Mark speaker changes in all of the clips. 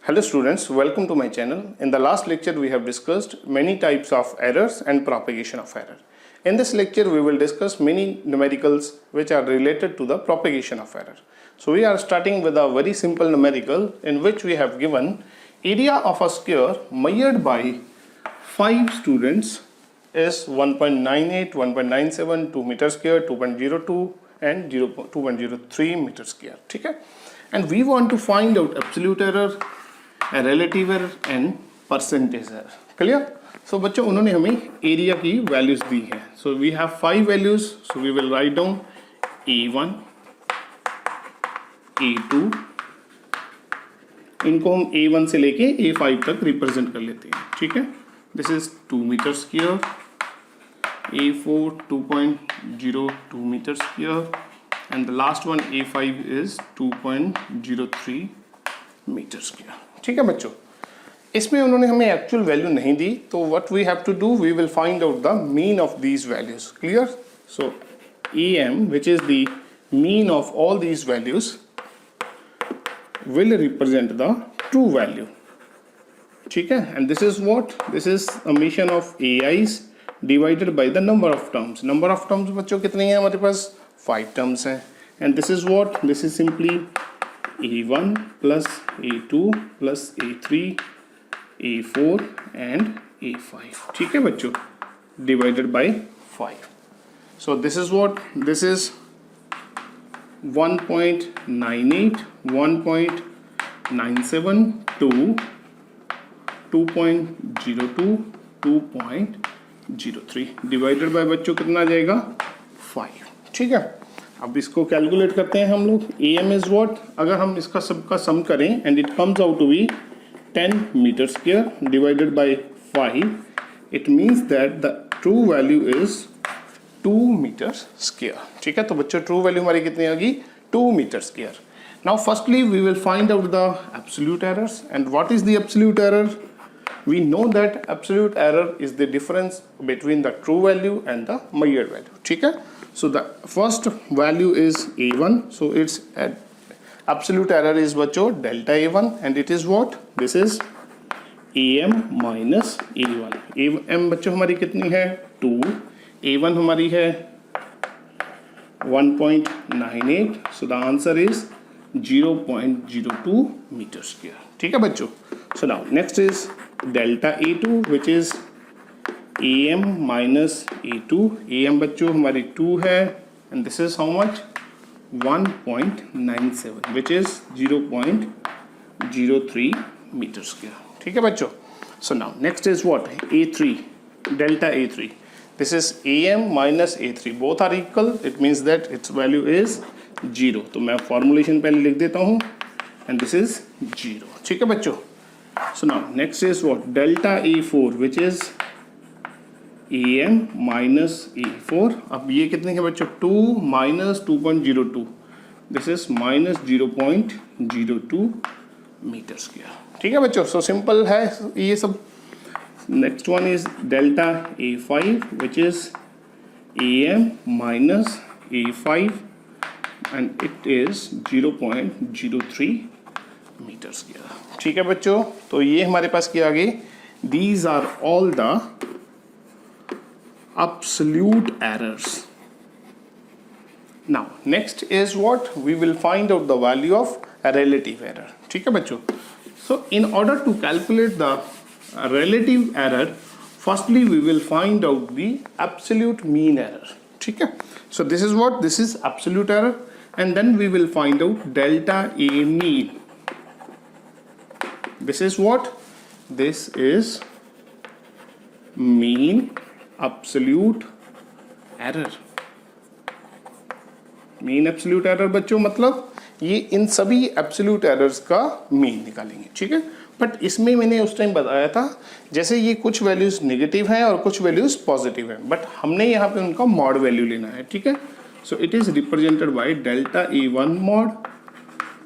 Speaker 1: Hello students, welcome to my channel. In the last lecture we have discussed many types of errors and propagation of error. In this lecture we will discuss many numericals which are related to the propagation of error. So we are starting with a very simple numerical in which we have given area of a square measured by 5 students is 1.98, 1.97, 2 meter square, 2.02 and 2.03 meter square. ठीक है? And we want to find out absolute error, relative error and percentage error. Clear? So बच्चों उन्होंने हमें area की values दी हैं. So we have 5 values. So we will write down A1, A2. इनको हम A1 से लेके A5 तक रिप्रेजेंट कर लेते हैं. ठीक है? This is 2 meter square. A4 2.02 meter square. And the last one A5 is 2.03 meter square. ठीक है बच्चों, इसमें उन्होंने हमें एक्चुअल वैल्यू नहीं दी, तो what we have to do, we will find out the mean of these values. Clear? So EM which is the mean of all these values will represent the true value. ठीक है? And this is what? This is summation of AIs divided by the number of terms. Number of terms बच्चों कितनी है हमारे पास? 5 terms हैं. And this is what? This is simply A1 plus A2 plus A3 A4 and A5. ठीक है बच्चों? Divided by 5. So this is what? This is 1.98, 1.97 to 2.02, 2.03 divided by बच्चों कितना आ जाएगा? 5. ठीक है? अब इसको कैलकुलेट करते हैं हम लोग. AM is what? अगर हम इसका सबका सम करें and it comes out to be 10 meter square divided by 5, it means that the true value is 2 meter square. ठीक है? तो बच्चों ट्रू वैल्यू हमारी कितनी होगी? 2 meter square. Now firstly we will find out the absolute errors. And what is the absolute error? We know that absolute error is the difference between the true value and the measured value. ठीक है? So the first value is A1. So its absolute error is बच्चों delta A1 and it is what? This is AM minus A1. AM बच्चों हमारी कितनी है? 2. A1 हमारी है 1.98. So the answer is 0.02 meter square. ठीक है बच्चों? So now next is delta A2 which is AM minus A2. AM बच्चों हमारी 2 है and this is how much? 1.97 which is 0.03 meter square. ठीक है बच्चों? So now next is what? A3, delta A3. This is AM minus A3. Both are equal. It means that its value is 0. तो मैं formulation पहले लिख देता हूँ and this is 0. ठीक है बच्चों? So now next is what? Delta A4 which is AM minus A4. अब ये कितने हैं बच्चों? 2 minus 2.02. This is minus 0.02 meter square. ठीक है बच्चों? So simple है ये सब. Next one is delta A5 which is AM minus A5 and it is 0.03 meter square. ठीक है बच्चों? तो ये हमारे पास क्या आ गई? These are all the absolute errors. Now next is what? We will find out the value of a relative error. ठीक है बच्चों? So in order to calculate the relative error, firstly we will find out the absolute mean error. ठीक है? So this is what? This is absolute error and then we will find out delta A mean. This is what? This is mean absolute error. Mean absolute error बच्चों मतलब ये इन सभी absolute errors का mean निकालेंगे. ठीक है? But इसमें मैंने उस टाइम बताया था जैसे ये कुछ वैल्यूज नेगेटिव हैं और कुछ वैल्यूज पॉजिटिव हैं, बट हमने यहाँ पे उनका मॉड वैल्यू लेना है. ठीक है? So it is represented by delta A1 mod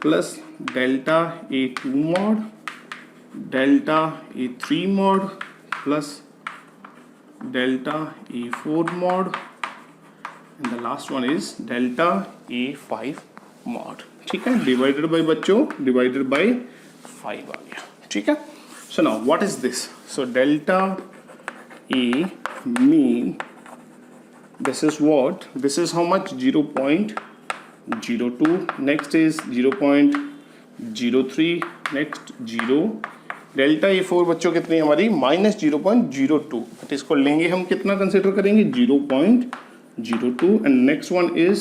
Speaker 1: plus delta A2 mod delta A3 mod plus delta A4 mod and the last one is delta A5 mod. ठीक है? डिवाइडेड बाय बच्चों, divided by 5 आ गया, ठीक है। So now what is this? So delta A mean, this is what? This is how much? 0.02. Next is 0.03. Next 0. Delta A four बच्चों कितनी है हमारी? -0.02. बट इसको लेंगे हम कितना कंसिडर करेंगे? 0.02. And next one is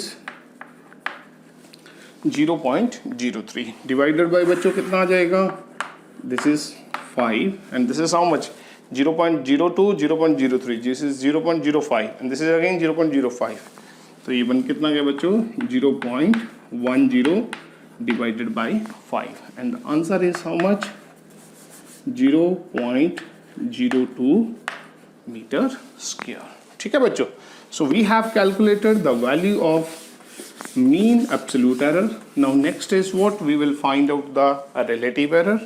Speaker 1: 0.03 divided by बच्चों कितना आ जाएगा? This is 5 and this is how much? 0.02, 0.03, this is 0.05 and this is again 0.05. तो ये बन कितना गया बच्चों? 0.10 divided by 5 and the answer is how much? 0.02 meter square. ठीक है बच्चों? So we have calculated the value of mean absolute error. Now next is what? We will find out the relative error.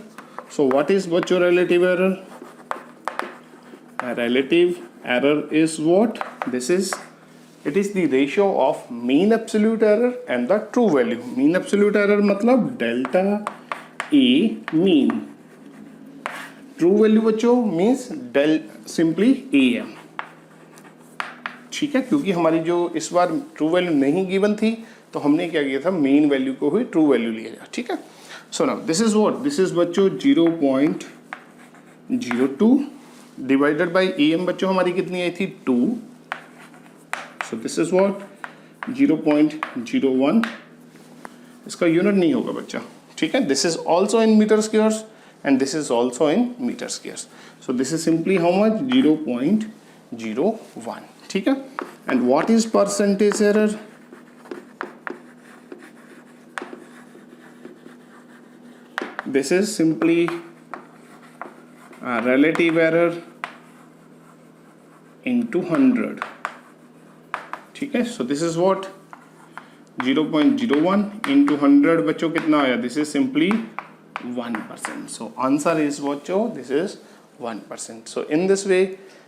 Speaker 1: So what is bachcho relative error? A relative error is what? It is the ratio of mean absolute error and the true value. Mean absolute error मतलब delta A mean. True value बच्चों means simply AM. ठीक है, क्योंकि हमारी जो इस बार true value नहीं given थी तो हमने क्या किया था? मेन वैल्यू को ही ट्रू वैल्यू लिया, ठीक है। सो now this is what? This is बच्चों 0.02 डिवाइडेड बाई ए एम बच्चों हमारी कितनी आई थी? 2. So this is what? 0.01. इसका यूनिट नहीं होगा बच्चा, ठीक है। This is also in meter squares and this is also in meter squares. So this is simply how much? 0.01, ठीक है। And what is percentage error? This is simply a relative error into 100. ठीक है, so this is what? 0.01 into 100 बच्चों कितना आया? This is simply 1%. So answer is बच्चों this is 1%. So in this way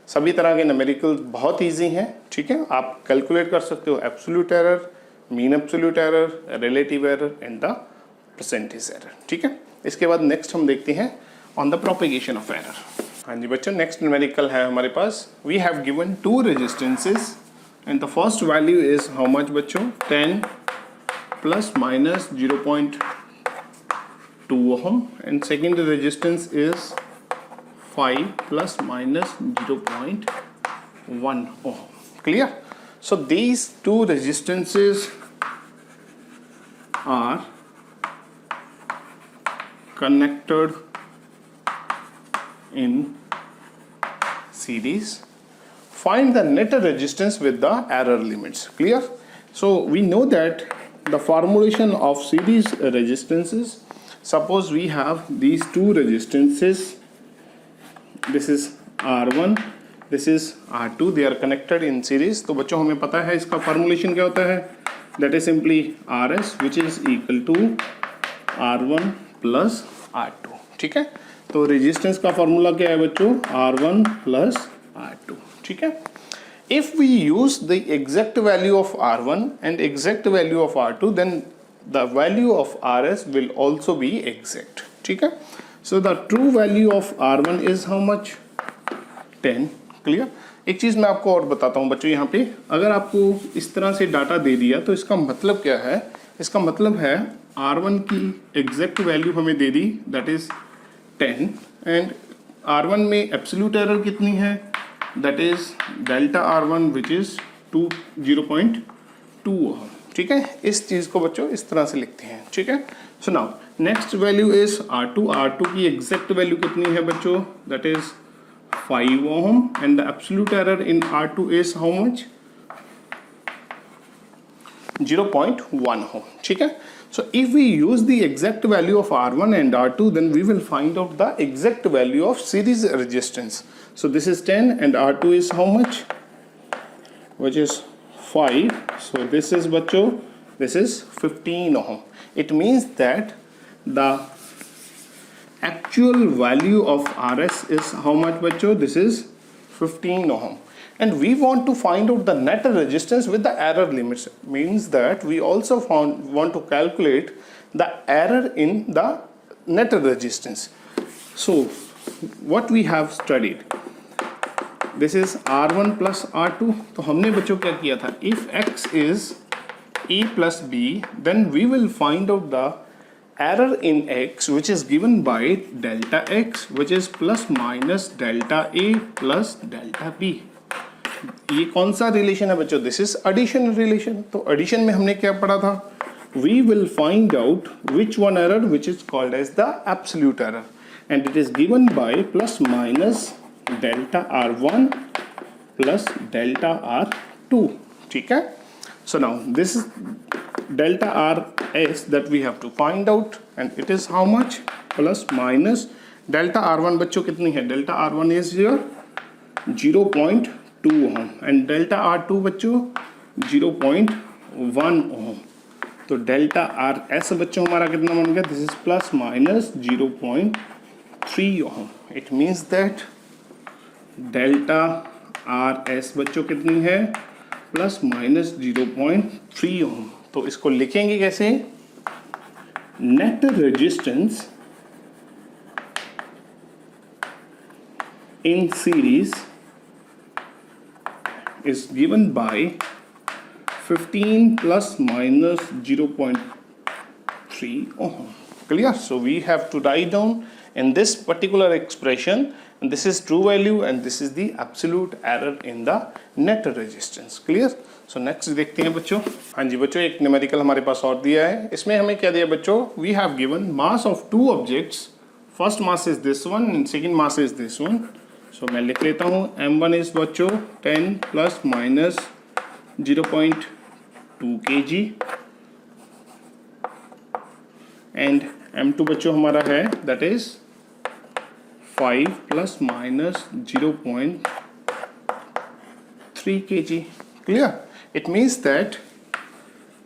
Speaker 1: सभी तरह के न्यूमेरिकल बहुत इजी हैं, ठीक है। आप कैलकुलेट कर सकते हो absolute error, mean absolute error, relative error and the percentage error, ठीक है। इसके बाद नेक्स्ट हम देखते हैं on the propagation of error. हाँ जी बच्चों, नेक्स्ट न्यूमेरिकल है हमारे पास. We have given 2 resistances and the first value is how much बच्चों? 10 plus minus 0.2 ohm and second resistance is 5 plus minus 0.1 ohm. Clear? So these 2 resistances are connected in series. Find the net resistance with the error limits. Clear? So we know that the formulation of series resistances, suppose we have these 2 resistances, this is R1, this is R2, they are connected in series. तो बच्चों हमें पता है इसका formulation क्या होता है? That is simply RS which is equal to R1 plus R2. ठीक है, तो रेजिस्टेंस का फॉर्मूला क्या है बच्चों? R1 plus R2. ठीक है, if we use the exact value of R1 and exact value of R2, then the value of RS will also be exact. ठीक है, so the true value of R1 is how much? 10. Clear? एक चीज मैं आपको और बताता हूं बच्चों, यहाँ पे अगर आपको इस तरह से डाटा दे दिया तो इसका मतलब क्या है? इसका मतलब है R1 की एग्जैक्ट वैल्यू हमें दे दी, दैट इज 10, एंड R1 में एब्सोल्यूट एरर कितनी है? That is delta R1 which is 0.2 ohm. ठीक है, इस चीज को बच्चों इस तरह से लिखते हैं. ठीक है, so now next value is R2 की एग्जैक्ट वैल्यू कितनी है बच्चों? That is 5 ohm and the absolute error in R2 is how much? 0.1 ohm. ठीक है, so if we use the exact value of R1 and R2, then we will find out the exact value of series resistance. So this is 10 and R2 is how much? Which is 5. So this is बच्चों, this is 15 ohm. It means that the actual value of RS is how much बच्चों? This is 15 ohm. And we want to find out the net resistance with the error limits. Means that we also want to calculate the error in the net resistance. So what we have studied, this is R1 plus R2. तो हमने बच्चों क्या किया था, if X is A plus B, then we will find out the error in X which is given by delta X, which is plus minus delta A plus delta B. ये कौन सा relation है बच्चों? This is addition relation. तो addition में हमने क्या पढ़ा था? We will find out which one error which is called as the absolute error, and it is given by plus minus delta R1 plus delta R2. ठीक है. So now this is delta RS that we have to find out, and it is how much? Plus minus delta R1 बच्चों कितनी है? delta R1 is here 0.2 ohm and delta R2 बच्चों 0.1 ohm. तो delta RS बच्चों हमारा कितना बन गया? This is plus minus 0.3 ohm. It means that delta RS बच्चों कितनी है? Plus minus 0.3 ohm. तो इसको लिखेंगे कैसे? Net resistance in series is given by 15 plus minus 0.3 ohm. Clear? So we have to write down in this particular expression, and this is true value and this is the absolute error in the net resistance. Clear? So next देखते हैं बच्चों. हाँ जी बच्चों, एक numerical हमारे पास और दिया है. इसमें हमें क्या दिया बच्चों? We have given mass of two objects. First mass is this one and second mass is this one. So मैं लिख लेता हूँ. M1 is बच्चों 10 plus minus 0.2 kg and M2 बच्चों हमारा है that is 5 plus minus 0.3 kg. Clear? It means that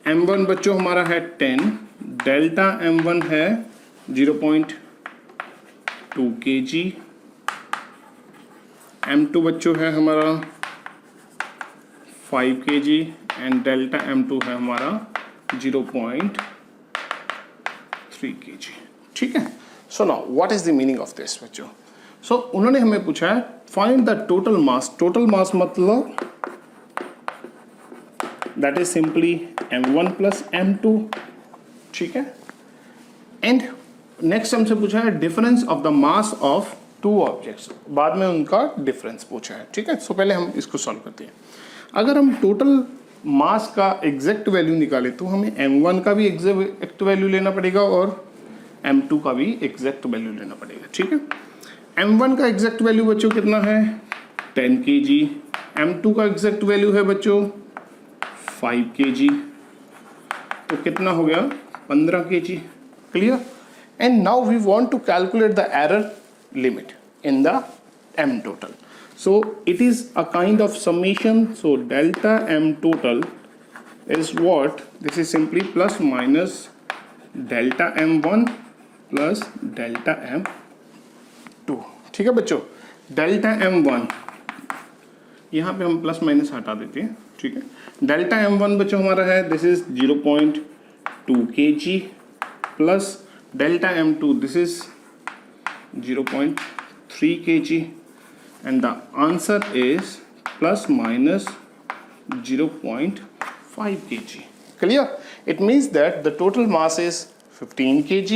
Speaker 1: M1 बच्चों हमारा है 10, डेल्टा M1 है 0.2 kg, M2 बच्चों है हमारा 5 kg एंड डेल्टा M2 है हमारा 0.3 kg. ठीक है. So now what is the meaning of this बच्चों? सो उन्होंने हमें पूछा है find the total mass. Total mass मतलब that is simply M1 plus M2. ठीक है. एंड नेक्स्ट हमसे पूछा है difference of the mass of two objects. बाद में उनका डिफरेंस पूछा है. ठीक है. सो पहले हम इसको सॉल्व करते हैं. अगर हम टोटल मास का एग्जैक्ट वैल्यू निकाले तो हमें M1 का भी एग्जैक्ट वैल्यू लेना पड़ेगा और M2 का भी एग्जैक्ट वैल्यू लेना पड़ेगा. ठीक है. M1 का एग्जैक्ट वैल्यू बच्चों कितना है? 10 kg. M2 का एग्जैक्ट वैल्यू है बच्चों 5 kg. तो कितना हो गया? 15 kg. Clear? And now we want to calculate the error limit in the M total. So it is a kind of summation. So delta M total is what? This is simply plus minus delta M1 plus delta M2. ठीक है बच्चों. Delta M1 यहाँ पे हम plus minus हटा देते हैं. ठीक है. डेल्टा M1 बच्चों हमारा है this is 0.2 kg plus delta M2 this is 0.3 kg and the answer is plus minus 0.5 kg. Clear? It means that the total mass is 15 kg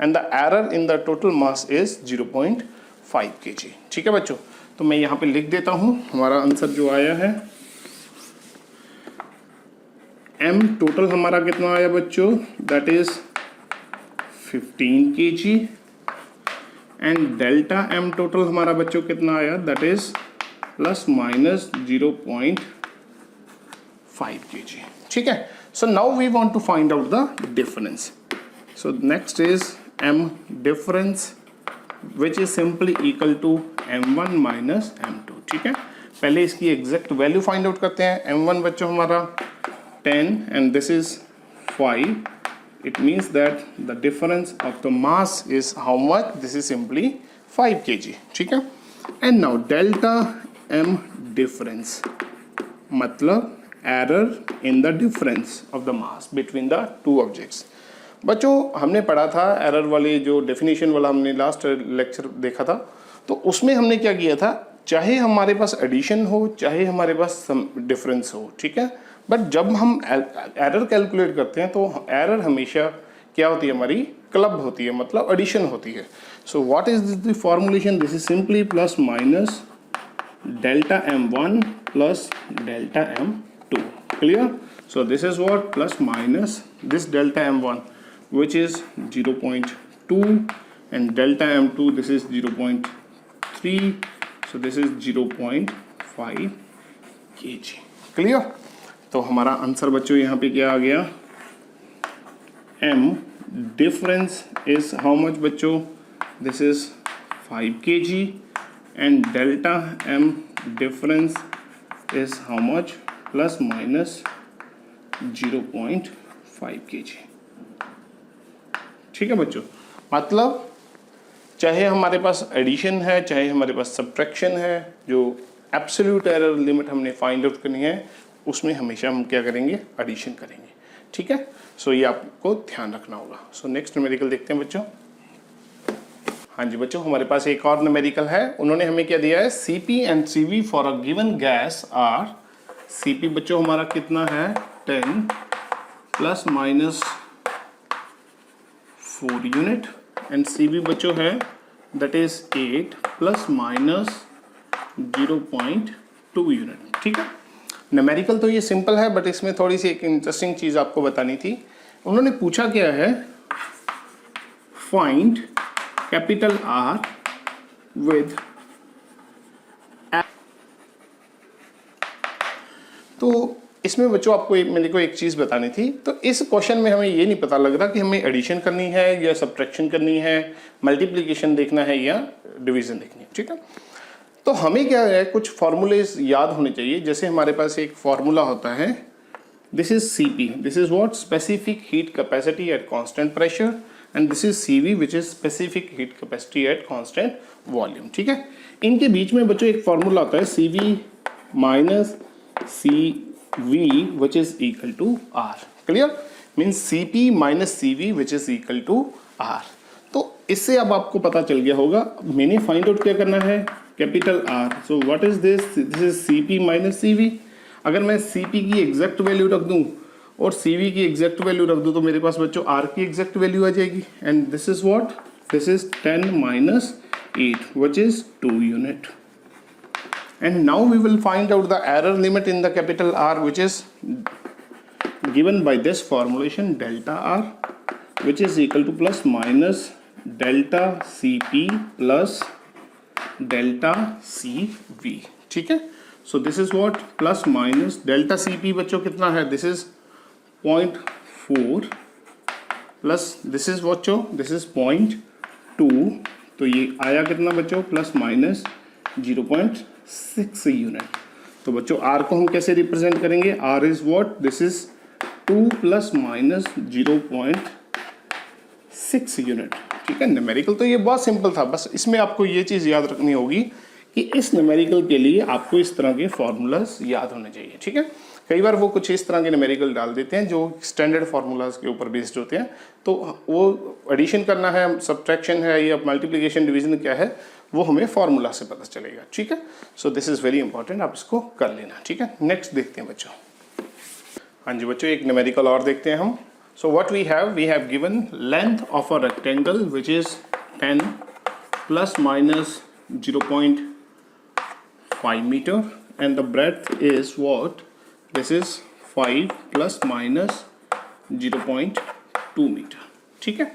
Speaker 1: and the error in the total mass is 0.5 kg. ठीक है बच्चों. तो मैं यहाँ पे लिख देता हूँ हमारा आंसर जो आया है. M टोटल हमारा कितना आया बच्चों? That is 15 kg and delta M total हमारा बच्चों कितना आया? That is plus minus 0.5 kg. ठीक है. So now we want to find out the difference. So next is M difference which is simply equal to M1 minus M2. ठीक है. पहले इसकी एग्जैक्ट वैल्यू फाइंड आउट करते हैं. M1 बच्चों हमारा 10 and this is 5. It means that the difference of the mass is how much? This is simply 5 kg. ठीक है. And now delta M difference मतलब error in the difference of the mass between the two objects. बच्चों हमने पढ़ा था error वाली जो definition वाला हमने लास्ट लेक्चर देखा था, तो उसमें हमने क्या किया था, चाहे हमारे पास एडिशन हो चाहे हमारे पास डिफरेंस हो, ठीक है, बट जब हम एरर कैलकुलेट करते हैं तो एरर हमेशा क्या होती है, हमारी क्लब होती है, मतलब एडिशन होती है। So what is the formulation, this is simply plus minus delta m1 plus delta m2, clear? So this is what, plus minus this delta m1 which is 0.2 and delta m2 this is 0.3, so this is 0.5 kg, clear? तो हमारा answer बच्चों यहाँ पे क्या आ गया, m difference is how much बच्चों, this is 5 kg and delta m difference is how much, plus minus 0.5 kg, ठीक है बच्चों। मतलब चाहे हमारे पास एडिशन है चाहे हमारे पास सब्ट्रैक्शन है, जो एब्सोल्यूट एरर लिमिट हमने फाइंड आउट करनी है उसमें हमेशा हम क्या करेंगे, एडिशन करेंगे, ठीक है। सो ये आपको ध्यान रखना होगा। सो नेक्स्ट न्यूमेरिकल देखते हैं बच्चों। हाँ जी बच्चों, हमारे पास एक और न्यूमेरिकल है, उन्होंने हमें क्या दिया है, Cp and Cv for a given gas are, Cp बच्चों हमारा कितना है 10 plus minus 4 unit and Cv बच्चों है that is 8 plus minus 0.2 unit, ठीक है। न्यूमेरिकल तो ये सिंपल है बट इसमें थोड़ी सी एक इंटरेस्टिंग चीज़ आपको बतानी थी। उन्होंने पूछा क्या है, फाइंड कैपिटल R विद, तो इसमें बच्चों आपको मेरे को एक चीज़ बतानी थी। तो इस क्वेश्चन में हमें ये नहीं पता लग रहा कि हमें एडिशन करनी है या सब्ट्रैक्शन करनी है, मल्टीप्लिकेशन देखना है या डिवीजन देखनी है, ठीक है। तो हमें क्या है, कुछ फॉर्मूलेज याद होने चाहिए। जैसे हमारे पास एक फॉर्मूला होता है, this is Cp, this is what, specific heat capacity at constant pressure, and this is Cv which is specific heat capacity at constant volume, ठीक है। इनके बीच में बच्चों एक फॉर्मूला होता है Cv minus Cv which is equal to R, clear, means Cp minus Cv which is equal to R। तो इससे अब आपको पता चल गया होगा, मैंने फाइंड आउट क्या करना है, capital R। So what is this, this is Cp minus Cv। अगर मैं Cp की एग्जैक्ट वैल्यू रख दूं और Cv की एग्जैक्ट वैल्यू रख दूं तो मेरे पास बच्चों R की एग्जैक्ट वैल्यू आ जाएगी, and this is what, this is 10 minus 8 which is 2 unit. And now we will find out the error limit in the capital R which is given by this formulation delta R which is equal to plus minus delta Cp plus delta Cv, ठीक है। So this is what, plus minus delta Cp बच्चों कितना है, this is 0.4 plus this is बच्चों, this is 0.2, तो ये आया कितना बच्चों, प्लस माइनस 0.6 यूनिट। तो बच्चों R को हम कैसे रिप्रेजेंट करेंगे, R is what, this is 2 plus minus 0.6 unit, ठीक है। न्यूमेरिकल तो ये बहुत सिंपल था, बस इसमें आपको ये चीज़ याद रखनी होगी कि इस न्यूमेरिकल के लिए आपको इस तरह के फॉर्मूलाज याद होने चाहिए, ठीक है। कई बार वो कुछ इस तरह के न्यूमेरिकल डाल देते हैं जो स्टैंडर्ड फार्मूलाज के ऊपर बेस्ड होते हैं, तो वो एडिशन करना है, सब्ट्रैक्शन है या मल्टीप्लिकेशन डिवीजन क्या है, वो हमें फार्मूला से पता चलेगा, ठीक है। So this is very important, आप इसको कर लेना, ठीक है। नेक्स्ट देखते हैं बच्चों। हाँ जी बच्चों, एक न्यूमेरिकल और देखते हैं हम। So what we have given length of a rectangle which is 10 plus minus 0.5 meter and the breadth is what, this is 5 plus minus 0.2 meter, ठीक है।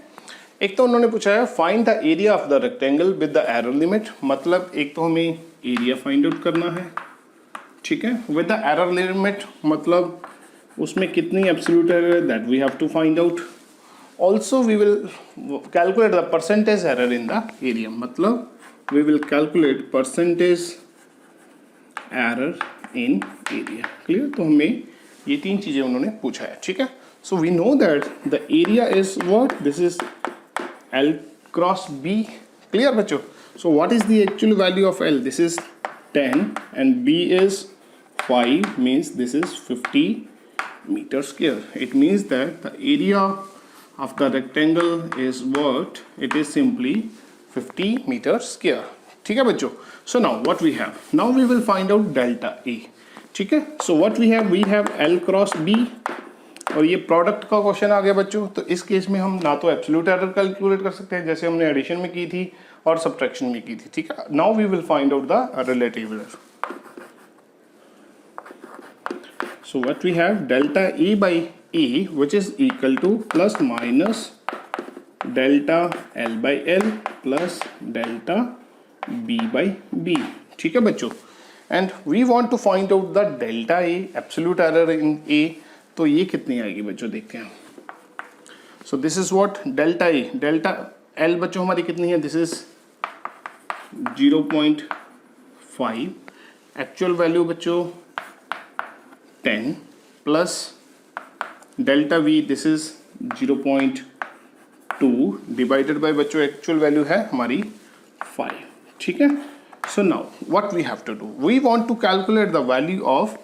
Speaker 1: एक तो उन्होंने पूछा है find the area of the rectangle with the error limit, मतलब एक तो हमें एरिया फाइंड आउट करना है, ठीक है, with the error limit मतलब उसमें कितनी absolute error that we have to find out. Also we will calculate the percentage error in the area, मतलब we will calculate percentage error in area, clear. तो हमें ये तीन चीज़ें उन्होंने पूछा है, ठीक है। So we know that the area is what, this is L cross B, clear बच्चों। So what is the actual value of L, this is 10 and B is 5, means this is 50 meter square. It means that the area of the rectangle is what? It is simply 50 meter square. ठीक है बच्चों. So now what we have? Now we will find out delta A. ठीक है. So what we have L cross B. और ये product का question आ गया बच्चों. तो इस केस में हम ना तो एब्सोल्यूट एरर कैलकुलेट कर सकते हैं जैसे हमने एडिशन में की थी और सब्ट्रैक्शन में की थी. ठीक है. Now we will find out the relative error. So what we have, delta E by E, which is equal to plus minus delta L by L plus delta B by B. ठीक है बच्चों. And we want to find out the delta A, absolute error in A. तो ये कितनी आएगी बच्चों, देखते हैं. So this is what delta A, delta L बच्चों हमारी कितनी है? This is 0.5. एक्चुअल वैल्यू बच्चों 10 plus delta V, this is 0.2 divided by बच्चों एक्चुअल वैल्यू है हमारी 5. ठीक है. So now what we have to do, we want to calculate the value of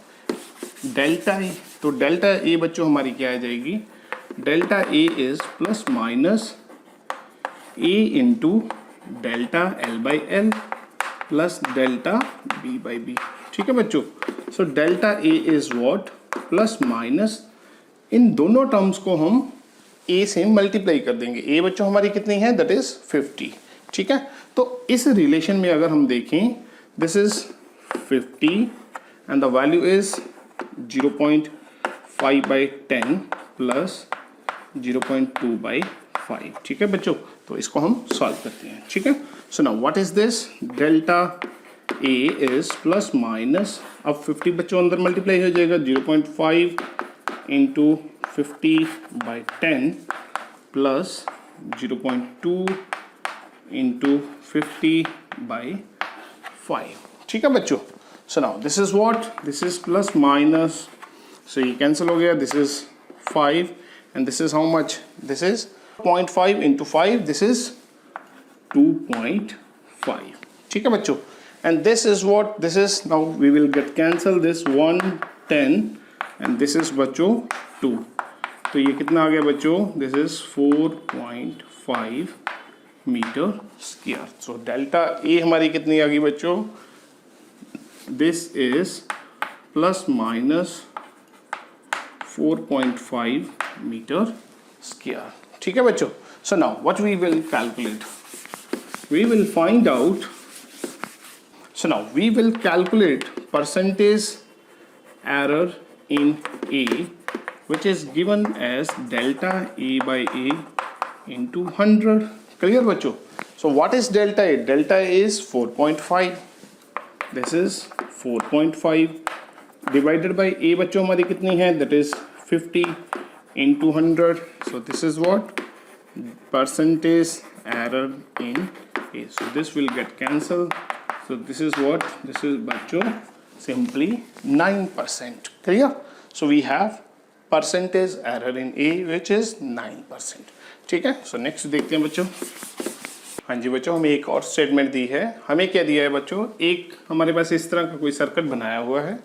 Speaker 1: delta A. तो delta A बच्चों हमारी क्या आ जाएगी? delta A is plus minus A into delta L by L plus delta B by B. ठीक है बच्चों. So delta A is what? Plus minus इन दोनों टर्म्स को हम ए से मल्टीप्लाई कर देंगे. ए बच्चों हमारी कितनी है? That is 50. ठीक है. तो इस रिलेशन में अगर हम देखें, this is 50 and the value is 0.5 by 10 plus 0.2 by 5. ठीक है बच्चों. तो इसको हम सॉल्व करते हैं. ठीक है. So now what is this? Delta A is plus minus, अब 50 बच्चों अंदर मल्टीप्लाई हो जाएगा, 0.5 into 50 by 10 plus 0.2 into 50 by 5. ठीक है बच्चों. So now this is what? This is plus minus, so ये कैंसिल हो गया. This is 5 and this is how much? This is 0.5 into 5, this is 2.5. ठीक है बच्चों. And this is what? This is, now we will get cancel this 1 10 and this is बच्चों 2. तो ये कितना आ गया बच्चों? This is 4.5 metre square. So delta A हमारी कितनी आ गई बच्चों? This is plus minus 4.5 metre square. ठीक है बच्चों. So now what we will calculate? We will find out. So now we will calculate percentage error in A, which is given as delta A by A into 100. Clear बच्चों? So what is delta A? Delta A is 4.5. This is 4.5 divided by A बच्चों हमारी कितनी है? That is 50 into 100. So this is what? Percentage error in A. So this will get cancelled. So this is what? This is बच्चों simply 9%. Clear? So we have percentage error in A which is 9%. ठीक है. So next देखते हैं बच्चों. हाँ जी बच्चों, हमें एक और स्टेटमेंट दी है. हमें क्या दिया है बच्चों? एक हमारे पास इस तरह का कोई सर्किट बनाया हुआ है.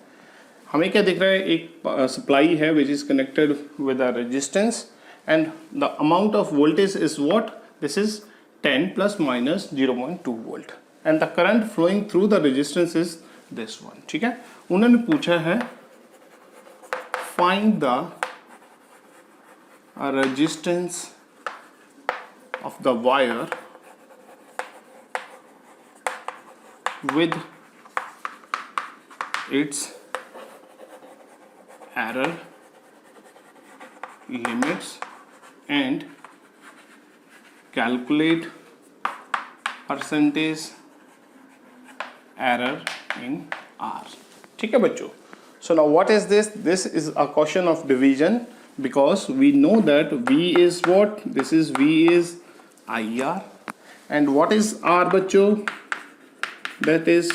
Speaker 1: हमें क्या दिख रहा है? एक सप्लाई है which is connected with a resistance and the amount of voltage is what? This is 10 plus minus 0.2 volt. And the current flowing through the resistance is this one. ठीक है. उन्होंने पूछा है find the resistance of the wire with its error limits and calculate percentage error in R. ठीक है बच्चों. So now what is this? This is a question of division because we know that V is what? This is V is IR and what is R बच्चों? That is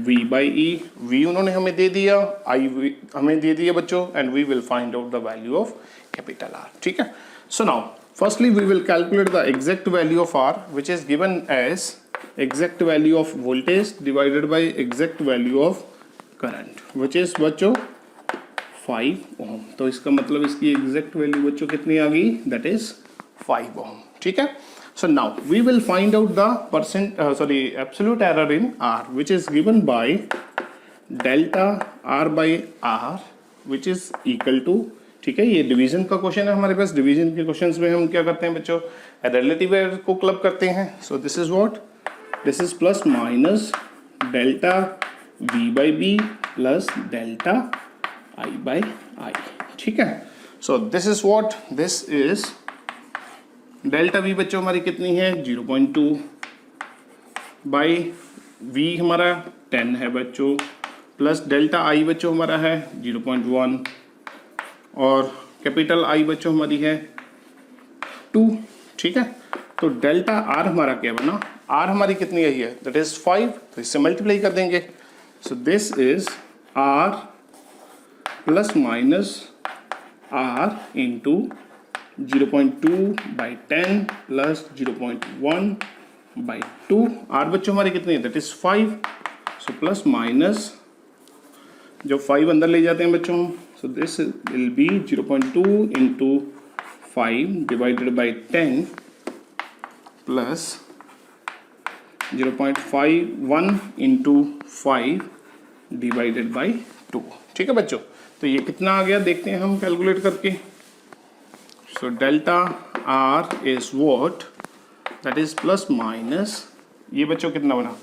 Speaker 1: V by E. V उन्होंने हमें दे दिया, I हमें दे दिया बच्चों and we will find out the value of capital R. ठीक है. So now firstly we will calculate the exact value of R which is given as exact value of voltage divided by exact value of current which is बच्चों 5 ohm. तो इसका मतलब इसकी exact value बच्चों कितनी आ गई? That is 5 ohm. ठीक है. So now we will find out the absolute error in R, which is given by delta R by R, which is equal to, ठीक है, ये डिवीजन का क्वेश्चन है हमारे पास. डिवीजन के क्वेश्चंस में हम क्या करते हैं बच्चों, रिलेटिव एरर को क्लब करते हैं. सो this is what, this is plus minus delta V by B plus delta I by I. ठीक है. So this is what, this is delta V बच्चों हमारी कितनी है 0.2 बाई V हमारा 10 है बच्चों, प्लस डेल्टा I बच्चों हमारा है 0.1 और कैपिटल I बच्चों हमारी है 2. ठीक है. तो डेल्टा R हमारा क्या बना, R हमारी कितनी आई है, दैट इज 5. तो इससे मल्टीप्लाई कर देंगे. सो this is R plus minus R into 0.2 by 10 plus 0.1 by 2. R बच्चों हमारी कितनी है, that is 5. So plus minus जो 5 अंदर ले जाते हैं बच्चों, so this will be 0.2 into 5 divided by 10 plus 0.51 into 5 divided by 2. ठीक है बच्चों. तो ये कितना आ गया देखते हैं हम कैलकुलेट करके. So delta R is what, that is plus minus, ये बच्चों कितना बना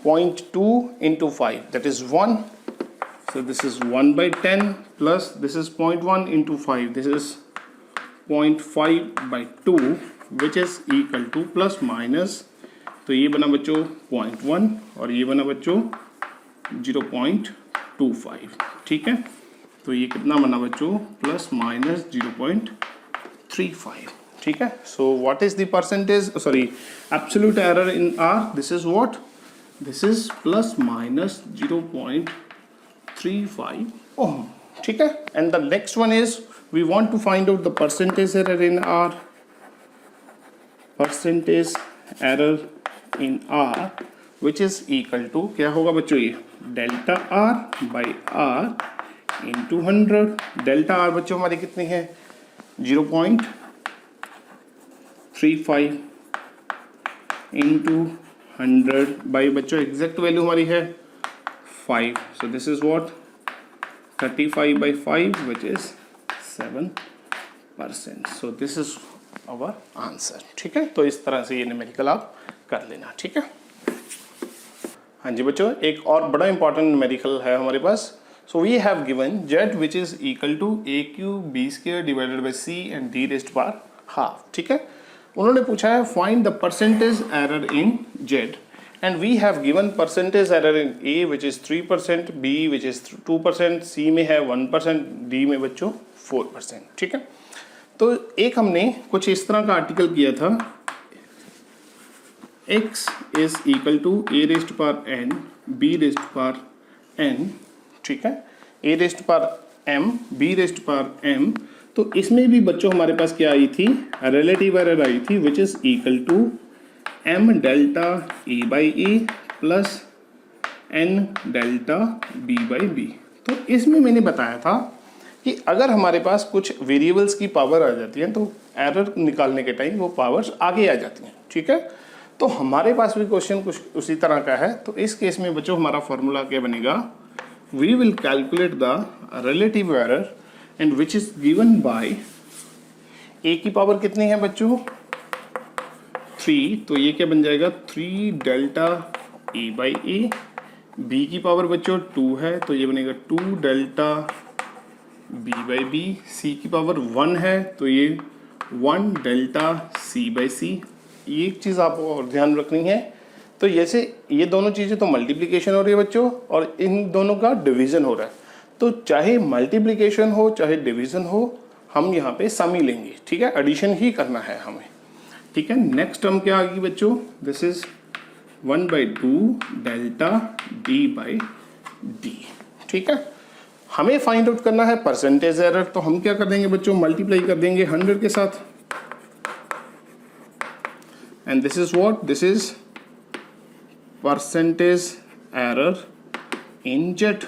Speaker 1: 0.2 into 5, that is 1. So this is 1 by 10 plus this is 0.1 into 5, this is 0.5 by 2, which is equal to plus minus, तो ये बना बच्चों 0.1 और ये बना बच्चों 0.25. ठीक है. तो ये कितना बना बच्चों प्लस माइनस 0.35. ठीक है. So what is the percentage, sorry absolute error in R, this is what, this is plus minus 0.35 ohm. ठीक है. And the next one is we want to find out the percentage error in R. Percentage error in R which is equal to क्या होगा बच्चों, ये delta R by R into 100. Delta R बच्चों हमारी कितनी है 0.35 इंटू 100 बाई बच्चों exact value हमारी है 5. So this is what 35 by 5, which is 7%. So this is our answer. ठीक है. तो इस तरह से ये न्यूमेरिकल आप कर लेना. ठीक है. हाँ जी बच्चों, एक और बड़ा इंपॉर्टेंट न्यूमेरिकल है हमारे पास. So we have given z which is equal to a cube b square divided by c and d raised power half. ठीक है. उन्होंने पूछा है find the percentage error in z. And we have given percentage error in A which is 3%, B which is 2%, C में है 1%, D में बच्चों 4%. ठीक है. तो एक हमने कुछ इस तरह का आर्टिकल किया था, x is equal to a raised power n, b raised power n. ठीक है. a raised power m, b raised power m. तो इसमें भी बच्चों हमारे पास क्या आई थी, रिलेटिव एरर आई थी which is equal to m delta e by e plus n delta b by b. तो इसमें मैंने बताया था कि अगर हमारे पास कुछ वेरिएबल्स की पावर आ जाती है तो एरर निकालने के टाइम वो पावर्स आगे आ जाती हैं. ठीक है. तो हमारे पास भी क्वेश्चन कुछ उसी तरह का है. तो इस केस में बच्चों हमारा फॉर्मूला क्या बनेगा, we will calculate the relative error and which is given by a की पावर कितनी है बच्चों 3. तो ये क्या बन जाएगा 3 delta e by A. b की पावर बच्चों 2 है तो ये बनेगा 2 delta b by B. c की पावर 1 है तो ये 1 डेल्टा c बाई सी. ये एक चीज़ आपको और ध्यान रखनी है. तो जैसे ये दोनों चीज़ें तो मल्टीप्लिकेशन हो रही है बच्चों और इन दोनों का डिवीज़न हो रहा है. तो चाहे मल्टीप्लिकेशन हो चाहे डिवीज़न हो हम यहाँ पे सम ही लेंगे. ठीक है. एडिशन ही करना है हमें. ठीक है. नेक्स्ट टर्म क्या आ गई बच्चों, this is 1/2 delta D by D. ठीक है. हमें फाइंड आउट करना है परसेंटेज एरर. तो हम क्या कर देंगे बच्चों, मल्टीप्लाई कर देंगे 100 के साथ. And this is what, this is percentage error in Z.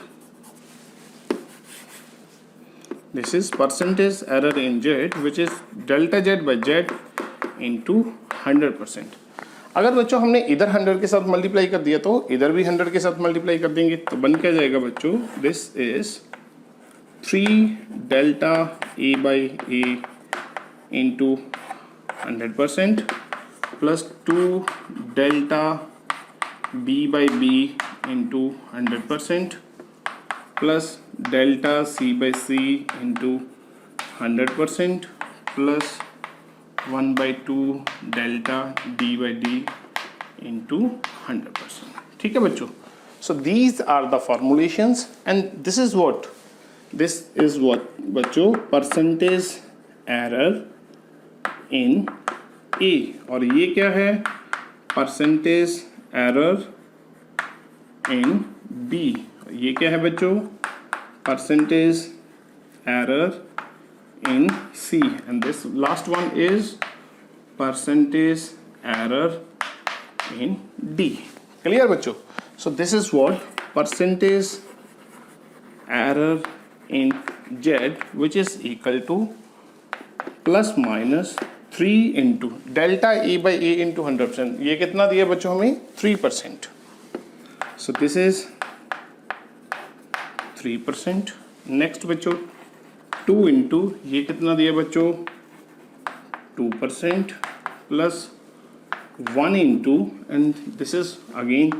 Speaker 1: This is percentage error in Z, which is delta Z by Z into 100%। अगर बच्चों हमने इधर 100 के साथ मल्टीप्लाई कर दिया तो इधर भी 100 के साथ मल्टीप्लाई कर देंगे, तो बन क्या जाएगा बच्चों, this is 3 delta A by A into 100% plus 2 delta B by B into 100% plus delta C by C into 100% plus 1/2 delta D by D into 100%। ठीक है बच्चों, so these are the formulations and this is what बच्चों percentage error in A, और ये क्या है, percentage error in B. ये क्या है बच्चों, percentage error in C, and this last one is percentage error in D. Clear बच्चों? So this is what percentage error in Z, which is equal to plus minus 3 into delta A by A into 100%. ये कितना दिया बच्चों हमें, 3%. So this is 3%. Next बच्चों 2 into ये कितना दिया बच्चों, 2% plus 1 into and this is again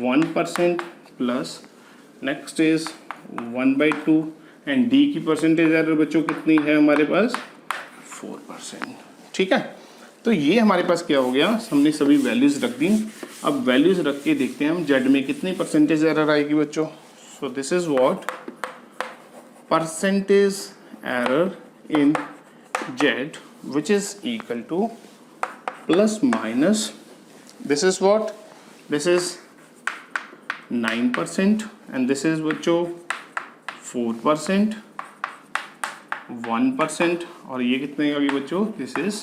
Speaker 1: 1% plus next is 1/2 and D की परसेंटेज एरर बच्चों कितनी है हमारे पास, 4%। ठीक है, तो ये हमारे पास क्या हो गया, हमने सभी वैल्यूज रख दी। अब वैल्यूज रख के देखते हैं हम जेड में कितनी परसेंटेज एरर आएगी बच्चों। सो this is what percentage error in Z, which is equal to plus minus, this is what, this is 9% and this is बच्चों 4%, 1% और ये कितने आ गई बच्चों, this is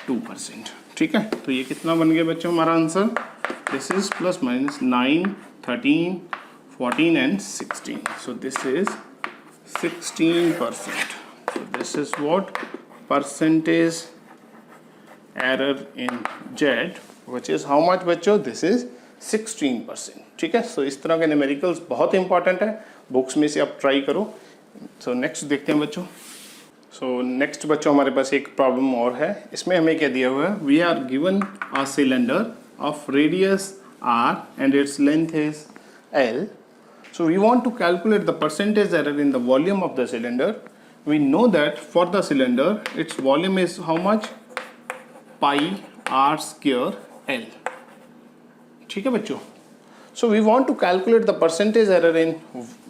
Speaker 1: 2%। ठीक है, तो ये कितना बन गया बच्चों हमारा answer, this is plus minus 9, 13, 14 and 16, so this is 16%. So this is what percentage error in Z, which is how much बच्चों, this is 16%। ठीक है, सो इस तरह के न्यूमेरिकल्स बहुत इंपॉर्टेंट है, बुक्स में से आप ट्राई करो। सो नेक्स्ट देखते हैं बच्चों। सो नेक्स्ट बच्चों हमारे पास एक प्रॉब्लम और है, इसमें हमें क्या दिया हुआ है, we are given a cylinder of radius r and its length is L. So we want to calculate the percentage error in the volume of the cylinder. We know that for the cylinder its volume is how much, pi r square L. ठीक है बच्चों, so we want to calculate the percentage error in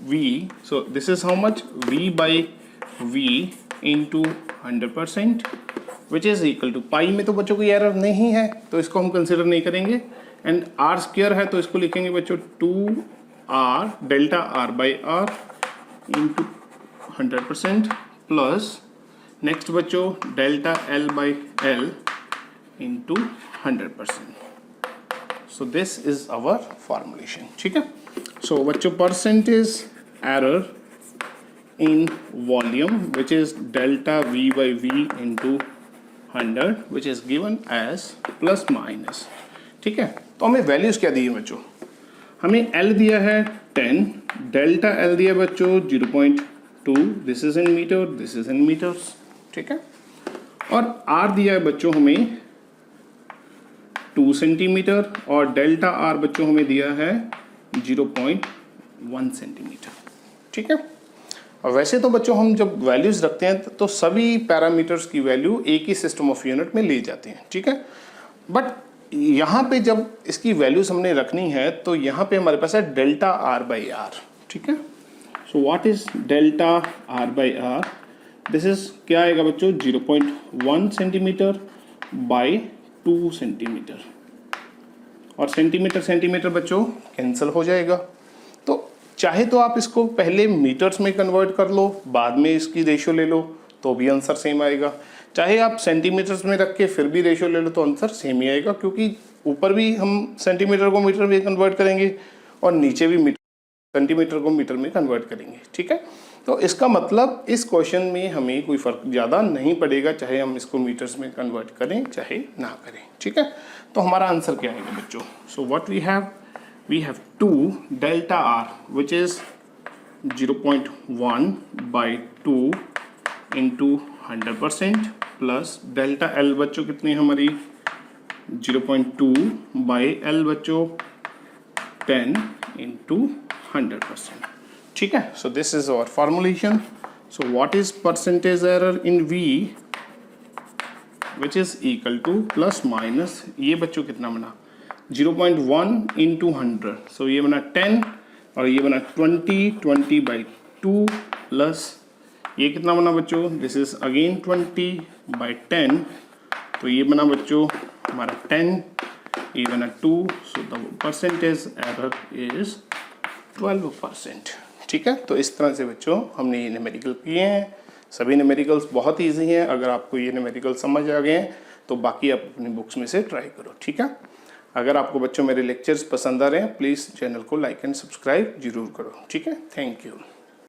Speaker 1: V. So this is how much, V by V into 100%, which is equal to pi में तो बच्चों कोई error नहीं है तो इसको हम कंसिडर नहीं करेंगे, एंड r स्क्वायर है तो इसको लिखेंगे बच्चों 2 R delta R by R into 100% plus next बच्चों delta L by L into 100%. So this is our formulation। ठीक है, so बच्चों percentage error in volume which is delta V by V into 100 which is given as plus minus। ठीक है, तो हमें values क्या दी है बच्चों, हमें L दिया है 10, डेल्टा L दिया बच्चों 0.2, this is in metre, this is in metres. ठीक है, और R दिया है बच्चों हमें 2 सेंटीमीटर और डेल्टा R बच्चों हमें दिया है 0.1 सेंटीमीटर। ठीक है, और वैसे तो बच्चों हम जब वैल्यूज रखते हैं तो सभी पैरामीटर्स की वैल्यू एक ही सिस्टम ऑफ यूनिट में ले जाते हैं। ठीक है, बट यहाँ पे जब इसकी वैल्यूज हमने रखनी है तो यहाँ पे हमारे पास है डेल्टा आर बाई आर। ठीक है, so what is delta R by R, this is क्या आएगा बच्चों, 0.1 सेंटीमीटर बाई 2 सेंटीमीटर, और सेंटीमीटर सेंटीमीटर बच्चों कैंसिल हो जाएगा। तो चाहे तो आप इसको पहले मीटर्स में कन्वर्ट कर लो, बाद में इसकी रेशियो ले लो तो भी आंसर सेम आएगा, चाहे आप सेंटीमीटर्स में रख के फिर भी रेशियो ले लो तो आंसर सेम ही आएगा, क्योंकि ऊपर भी हम सेंटीमीटर को मीटर में कन्वर्ट करेंगे और नीचे भी मीटर सेंटीमीटर को मीटर में कन्वर्ट करेंगे। ठीक है, तो इसका मतलब इस क्वेश्चन में हमें कोई फ़र्क ज़्यादा नहीं पड़ेगा, चाहे हम इसको मीटर्स में कन्वर्ट करें चाहे ना करें, ठीक है। तो हमारा आंसर क्या आएगा बच्चों? So what we have 2 delta R which is 0.1/2 into 100% plus delta L बच्चों कितनी है हमारी 0.2/L बच्चों 10 इंटू 100%, ठीक है। So this is our formulation. So what is percentage error in V which is equal to plus minus ये बच्चों कितना बना 0.1 इंटू 100, सो ये बना 10 और ये बना 20/2 प्लस ये कितना बना बच्चों, दिस इज अगेन 20/10, तो ये बना बच्चों हमारा 10, ये बना 2, so the percentage error is 12%, ठीक है। तो इस तरह से बच्चों हमने ये न्यूमेरिकल किए हैं। सभी न्यूमेरिकल्स बहुत ईजी हैं। अगर आपको ये न्यूमेरिकल समझ आ गए हैं तो बाकी आप अपनी बुक्स में से ट्राई करो, ठीक है। अगर आपको बच्चों मेरे लेक्चर्स पसंद आ रहे हैं प्लीज़ चैनल को लाइक एंड सब्सक्राइब जरूर करो, ठीक है। Thank you.